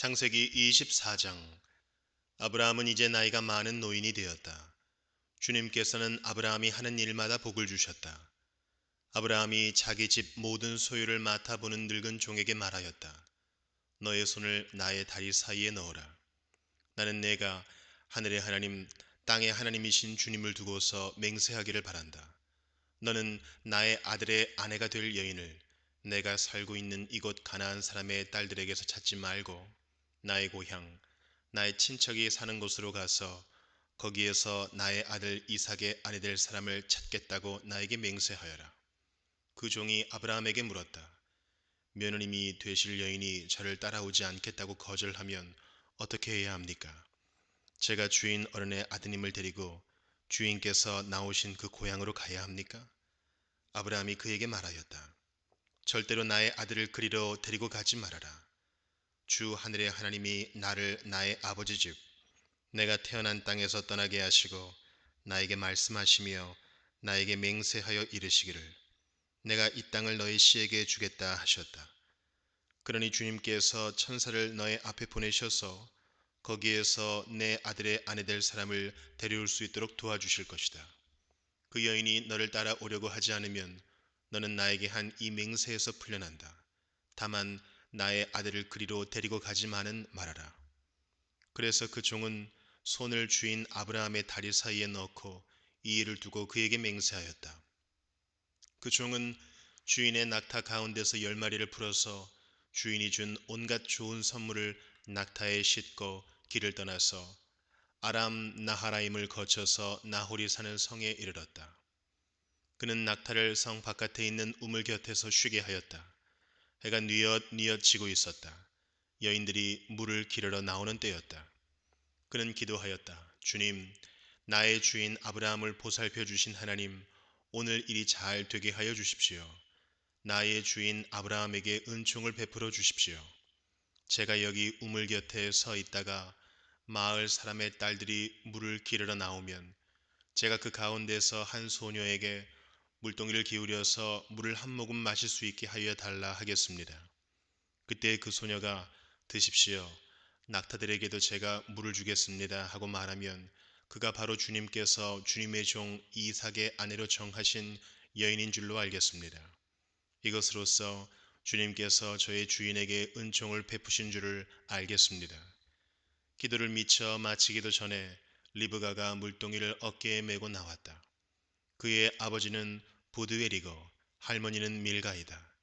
창세기 24장. 아브라함은 이제 나이가 많은 노인이 되었다. 주님께서는 아브라함이 하는 일마다 복을 주셨다. 아브라함이 자기 집 모든 소유를 맡아보는 늙은 종에게 말하였다. 너의 손을 나의 다리 사이에 넣어라. 나는 내가 하늘의 하나님, 땅의 하나님이신 주님을 두고서 맹세하기를 바란다. 너는 나의 아들의 아내가 될 여인을 내가 살고 있는 이곳 가나안 사람의 딸들에게서 찾지 말고 나의 고향, 나의 친척이 사는 곳으로 가서 거기에서 나의 아들 이삭의 아내 될 사람을 찾겠다고 나에게 맹세하여라. 그 종이 아브라함에게 물었다. 며느님이 되실 여인이 저를 따라오지 않겠다고 거절하면 어떻게 해야 합니까? 제가 주인 어른의 아드님을 데리고 주인께서 나오신 그 고향으로 가야 합니까? 아브라함이 그에게 말하였다. 절대로 나의 아들을 그리로 데리고 가지 말아라. 주 하늘의 하나님이 나를 나의 아버지 집, 내가 태어난 땅에서 떠나게 하시고 나에게 말씀하시며 나에게 맹세하여 이르시기를 내가 이 땅을 너의 씨에게 주겠다 하셨다. 그러니 주님께서 천사를 너의 앞에 보내셔서 거기에서 내 아들의 아내 될 사람을 데려올 수 있도록 도와주실 것이다. 그 여인이 너를 따라오려고 하지 않으면 너는 나에게 한 이 맹세에서 풀려난다. 다만 나의 아들을 그리로 데리고 가지만은 말아라. 그래서 그 종은 손을 주인 아브라함의 다리 사이에 넣고 이 일을 두고 그에게 맹세하였다. 그 종은 주인의 낙타 가운데서 10마리를 풀어서 주인이 준 온갖 좋은 선물을 낙타에 싣고 길을 떠나서 아람 나하라임을 거쳐서 나홀이 사는 성에 이르렀다. 그는 낙타를 성 바깥에 있는 우물 곁에서 쉬게 하였다. 해가 뉘엿뉘엿 지고 있었다. 여인들이 물을 기르러 나오는 때였다. 그는 기도하였다. 주님, 나의 주인 아브라함을 보살펴 주신 하나님, 오늘 일이 잘 되게 하여 주십시오. 나의 주인 아브라함에게 은총을 베풀어 주십시오. 제가 여기 우물 곁에 서 있다가 마을 사람의 딸들이 물을 기르러 나오면 제가 그 가운데서 한 소녀에게 물동이를 기울여서 물을 한 모금 마실 수 있게 하여 달라 하겠습니다. 그때 그 소녀가 드십시오. 낙타들에게도 제가 물을 주겠습니다 하고 말하면 그가 바로 주님께서 주님의 종 이삭의 아내로 정하신 여인인 줄로 알겠습니다. 이것으로써 주님께서 저의 주인에게 은총을 베푸신 줄을 알겠습니다. 기도를 미처 마치기도 전에 리브가가 물동이를 어깨에 메고 나왔다. 그의 아버지는 부드웰이고 할머니는 밀가이다.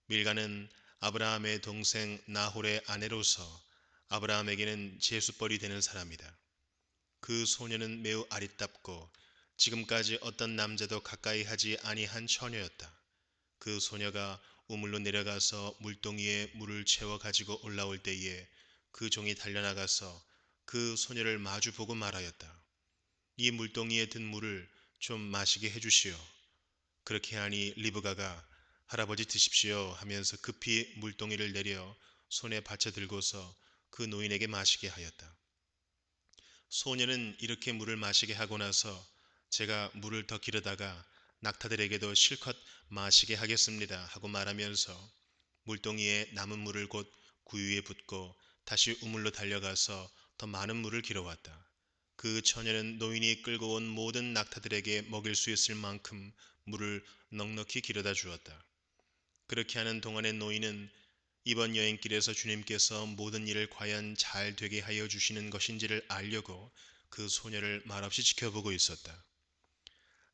밀가는 아브라함의 동생 나홀의 아내로서 아브라함에게는 제수벌이 되는 사람이다. 그 소녀는 매우 아리답고 지금까지 어떤 남자도 가까이 하지 아니한 처녀였다. 그 소녀가 우물로 내려가서 물동이에 물을 채워 가지고 올라올 때에 그 종이 달려나가서 그 소녀를 마주보고 말하였다. 이 물동이에 든 물을 좀 마시게 해주시오. 그렇게 하니 리브가가 할아버지 드십시오 하면서 급히 물동이를 내려 손에 받쳐 들고서 그 노인에게 마시게 하였다. 소녀는 이렇게 물을 마시게 하고 나서 제가 물을 더 기르다가 낙타들에게도 실컷 마시게 하겠습니다 하고 말하면서 물동이에 남은 물을 곧 구유에 붓고 다시 우물로 달려가서 더 많은 물을 길어왔다. 그 처녀는 노인이 끌고 온 모든 낙타들에게 먹일 수 있을 만큼 물을 넉넉히 길어다 주었다. 그렇게 하는 동안에 노인은 이번 여행길에서 주님께서 모든 일을 과연 잘 되게 하여 주시는 것인지를 알려고 그 소녀를 말없이 지켜보고 있었다.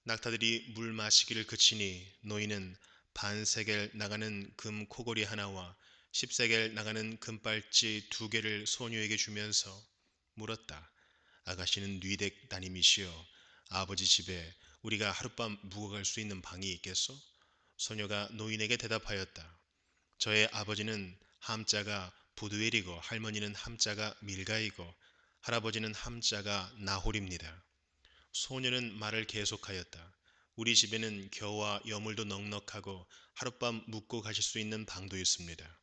낙타들이 물 마시기를 그치니 노인은 반세겔 나가는 금 코골이 하나와 10세겔 나가는 금발찌 2개를 소녀에게 주면서 물었다. 아가씨는 뉘댁 따님이시여 아버지 집에 우리가 하룻밤 묵어갈 수 있는 방이 있겠소? 소녀가 노인에게 대답하였다. 저의 아버지는 함자가 부두엘이고 할머니는 함자가 밀가이고 할아버지는 함자가 나홀입니다. 소녀는 말을 계속하였다. 우리 집에는 겨와 여물도 넉넉하고 하룻밤 묵고 가실 수 있는 방도 있습니다.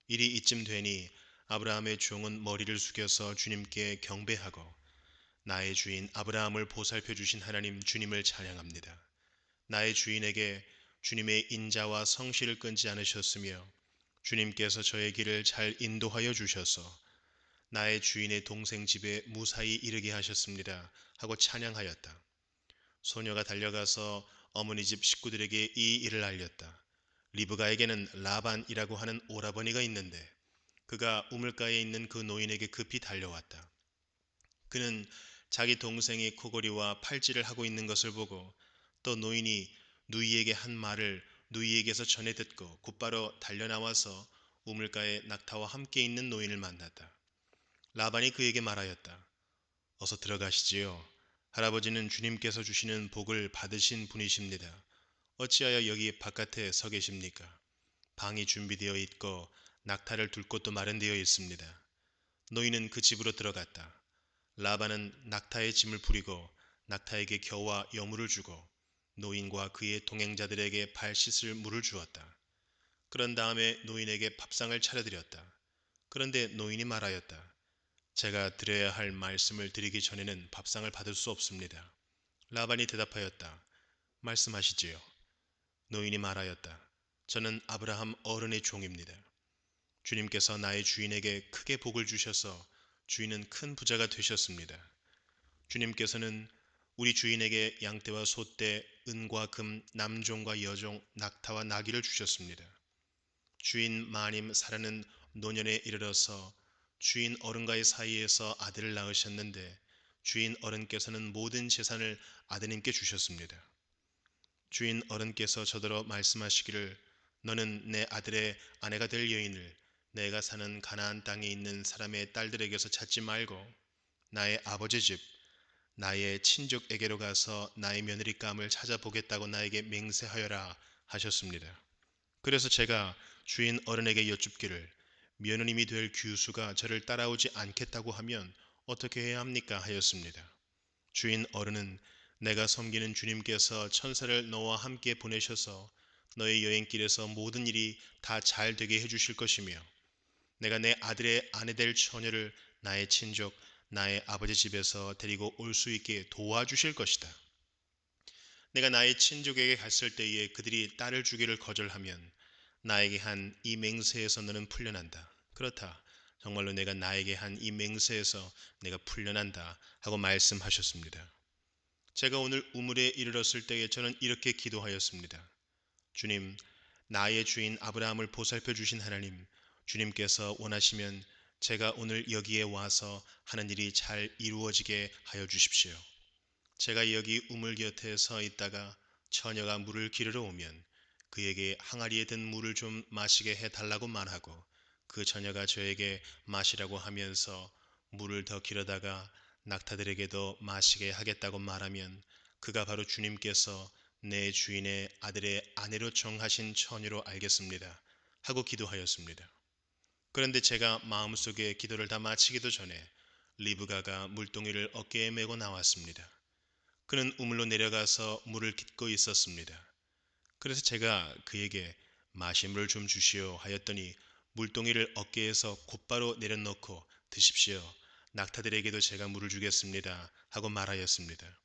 일이 이쯤 되니 아브라함의 종은 머리를 숙여서 주님께 경배하고 나의 주인 아브라함을 보살펴 주신 하나님 주님을 찬양합니다. 나의 주인에게 주님의 인자와 성실을 끊지 않으셨으며 주님께서 저의 길을 잘 인도하여 주셔서 나의 주인의 동생 집에 무사히 이르게 하셨습니다 하고 찬양하였다. 소녀가 달려가서 어머니 집 식구들에게 이 일을 알렸다. 리브가에게는 라반이라고 하는 오라버니가 있는데 그가 우물가에 있는 그 노인에게 급히 달려왔다. 그는 자기 동생이 코골이와 팔찌를 하고 있는 것을 보고 또 노인이 누이에게 한 말을 누이에게서 전해 듣고 곧바로 달려나와서 우물가에 낙타와 함께 있는 노인을 만났다. 라반이 그에게 말하였다. 어서 들어가시지요. 할아버지는 주님께서 주시는 복을 받으신 분이십니다. 어찌하여 여기 바깥에 서 계십니까? 방이 준비되어 있고 낙타를 둘 곳도 마련되어 있습니다. 노인은 그 집으로 들어갔다. 라반은 낙타의 짐을 부리고 낙타에게 겨와 여물을 주고 노인과 그의 동행자들에게 발 씻을 물을 주었다. 그런 다음에 노인에게 밥상을 차려드렸다. 그런데 노인이 말하였다. 제가 드려야 할 말씀을 드리기 전에는 밥상을 받을 수 없습니다. 라반이 대답하였다. 말씀하시지요. 노인이 말하였다. 저는 아브라함 어른의 종입니다. 주님께서 나의 주인에게 크게 복을 주셔서 주인은 큰 부자가 되셨습니다. 주님께서는 우리 주인에게 양떼와 소떼, 은과 금, 남종과 여종, 낙타와 나귀를 주셨습니다. 주인 마님 사라는 노년에 이르러서 주인 어른과의 사이에서 아들을 낳으셨는데 주인 어른께서는 모든 재산을 아드님께 주셨습니다. 주인 어른께서 저더러 말씀하시기를 너는 내 아들의 아내가 될 여인을 내가 사는 가나안 땅에 있는 사람의 딸들에게서 찾지 말고 나의 아버지 집 나의 친족에게로 가서 나의 며느리감을 찾아보겠다고 나에게 맹세하여라 하셨습니다. 그래서 제가 주인 어른에게 여쭙기를 며느님이 될 규수가 저를 따라오지 않겠다고 하면 어떻게 해야 합니까 하였습니다. 주인 어른은 내가 섬기는 주님께서 천사를 너와 함께 보내셔서 너의 여행길에서 모든 일이 다 잘 되게 해주실 것이며 내가 내 아들의 아내 될 처녀를 나의 친족 나의 아버지 집에서 데리고 올 수 있게 도와주실 것이다. 내가 나의 친족에게 갔을 때에 그들이 딸을 주기를 거절하면 나에게 한 이 맹세에서 너는 풀려난다. 그렇다. 정말로 내가 나에게 한 이 맹세에서 내가 풀려난다 하고 말씀하셨습니다. 제가 오늘 우물에 이르렀을 때에 저는 이렇게 기도하였습니다. 주님, 나의 주인 아브라함을 보살펴 주신 하나님, 주님께서 원하시면 제가 오늘 여기에 와서 하는 일이 잘 이루어지게 하여 주십시오. 제가 여기 우물 곁에 서 있다가 처녀가 물을 기르러 오면 그에게 항아리에 든 물을 좀 마시게 해달라고 말하고 그 처녀가 저에게 마시라고 하면서 물을 더 기르다가 낙타들에게도 마시게 하겠다고 말하면 그가 바로 주님께서 내 주인의 아들의 아내로 정하신 처녀로 알겠습니다. 하고 기도하였습니다. 그런데 제가 마음속에 기도를 다 마치기도 전에 리브가가 물동이를 어깨에 메고 나왔습니다. 그는 우물로 내려가서 물을 깃고 있었습니다. 그래서 제가 그에게 마시물을 좀 주시오 하였더니 물동이를 어깨에서 곧바로 내려놓고 드십시오. 낙타들에게도 제가 물을 주겠습니다. 하고 말하였습니다.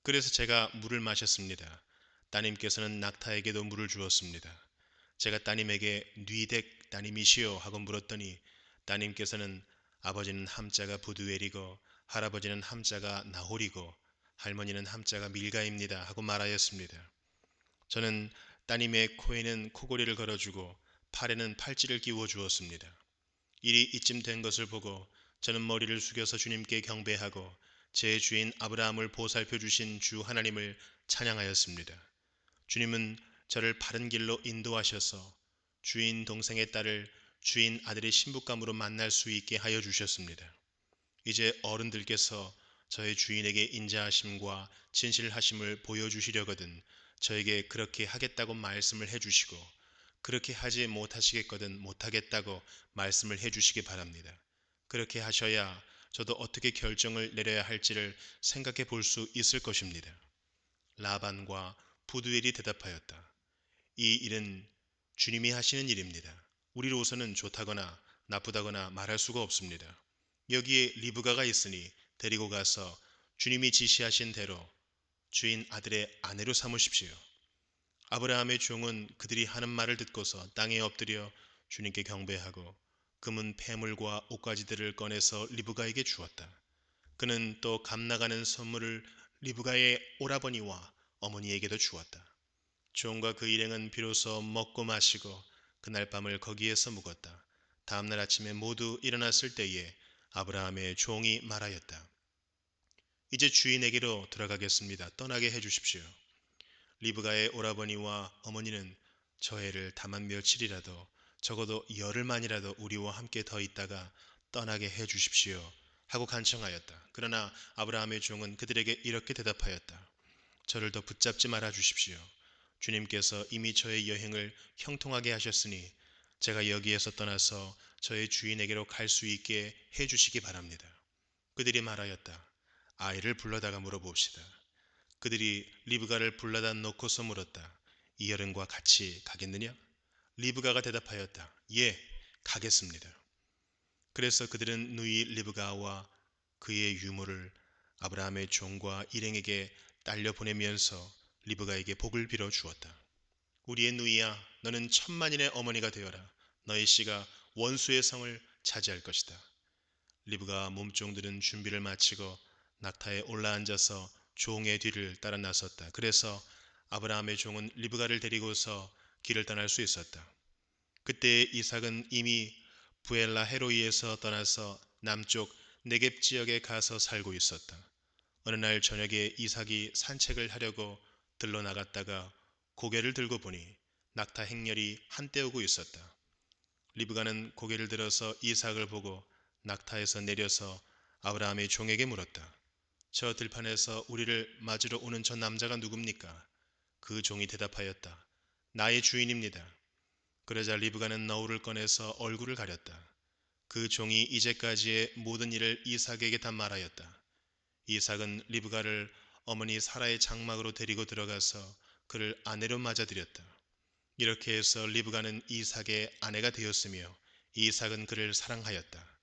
그래서 제가 물을 마셨습니다. 따님께서는 낙타에게도 물을 주었습니다. 제가 따님에게 뉘댁 따님이시오 하고 물었더니 따님께서는 아버지는 함자가 부두엘이고 할아버지는 함자가 나홀이고 할머니는 함자가 밀가입니다 하고 말하였습니다. 저는 따님의 코에는 코골이를 걸어주고 팔에는 팔찌를 끼워 주었습니다. 일이 이쯤 된 것을 보고 저는 머리를 숙여서 주님께 경배하고 제 주인 아브라함을 보살펴 주신 주 하나님을 찬양하였습니다. 주님은 저를 바른 길로 인도하셔서 주인 동생의 딸을 주인 아들의 신부감으로 만날 수 있게 하여 주셨습니다. 이제 어른들께서 저의 주인에게 인자하심과 진실하심을 보여주시려거든 저에게 그렇게 하겠다고 말씀을 해주시고 그렇게 하지 못하시겠거든 못하겠다고 말씀을 해주시기 바랍니다. 그렇게 하셔야 저도 어떻게 결정을 내려야 할지를 생각해 볼 수 있을 것입니다. 라반과 부두엘이 대답하였다. 이 일은 주님이 하시는 일입니다. 우리로서는 좋다거나 나쁘다거나 말할 수가 없습니다. 여기에 리브가가 있으니 데리고 가서 주님이 지시하신 대로 주인 아들의 아내로 삼으십시오. 아브라함의 종은 그들이 하는 말을 듣고서 땅에 엎드려 주님께 경배하고 금은 폐물과 옷가지들을 꺼내서 리브가에게 주었다. 그는 또 값나가는 선물을 리브가의 오라버니와 어머니에게도 주었다. 종과 그 일행은 비로소 먹고 마시고 그날 밤을 거기에서 묵었다. 다음날 아침에 모두 일어났을 때에 아브라함의 종이 말하였다. 이제 주인에게로 들어가겠습니다. 떠나게 해주십시오. 리브가의 오라버니와 어머니는 저 애를 다만 며칠이라도 적어도 열흘만이라도 우리와 함께 더 있다가 떠나게 해주십시오 하고 간청하였다. 그러나 아브라함의 종은 그들에게 이렇게 대답하였다. 저를 더 붙잡지 말아 주십시오. 주님께서 이미 저의 여행을 형통하게 하셨으니 제가 여기에서 떠나서 저의 주인에게로 갈 수 있게 해주시기 바랍니다. 그들이 말하였다. 아이를 불러다가 물어봅시다. 그들이 리브가를 불러다 놓고서 물었다. 이 여른과 같이 가겠느냐? 리브가가 대답하였다. 예, 가겠습니다. 그래서 그들은 누이 리브가와 그의 유모를 아브라함의 종과 일행에게 딸려 보내면서 리브가에게 복을 빌어 주었다. 우리의 누이야, 너는 천만인의 어머니가 되어라. 너의 씨가 원수의 성을 차지할 것이다. 리브가 몸종들은 준비를 마치고 낙타에 올라앉아서 종의 뒤를 따라 나섰다. 그래서 아브라함의 종은 리브가를 데리고서 길을 떠날 수 있었다. 그때 이삭은 이미 부엘라 헤로이에서 떠나서 남쪽 네겝 지역에 가서 살고 있었다. 어느 날 저녁에 이삭이 산책을 하려고 들러 나갔다가 고개를 들고 보니 낙타 행렬이 한때 오고 있었다. 리브가는 고개를 들어서 이삭을 보고 낙타에서 내려서 아브라함의 종에게 물었다. 저 들판에서 우리를 맞으러 오는 저 남자가 누굽니까? 그 종이 대답하였다. 나의 주인입니다. 그러자 리브가는 너울을 꺼내서 얼굴을 가렸다. 그 종이 이제까지의 모든 일을 이삭에게 다 말하였다. 이삭은 리브가를 어머니 사라의 장막으로 데리고 들어가서 그를 아내로 맞아들였다. 이렇게 해서 리브가는 이삭의 아내가 되었으며 이삭은 그를 사랑하였다.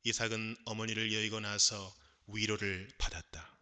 이삭은 어머니를 여의고 나서 위로를 받았다.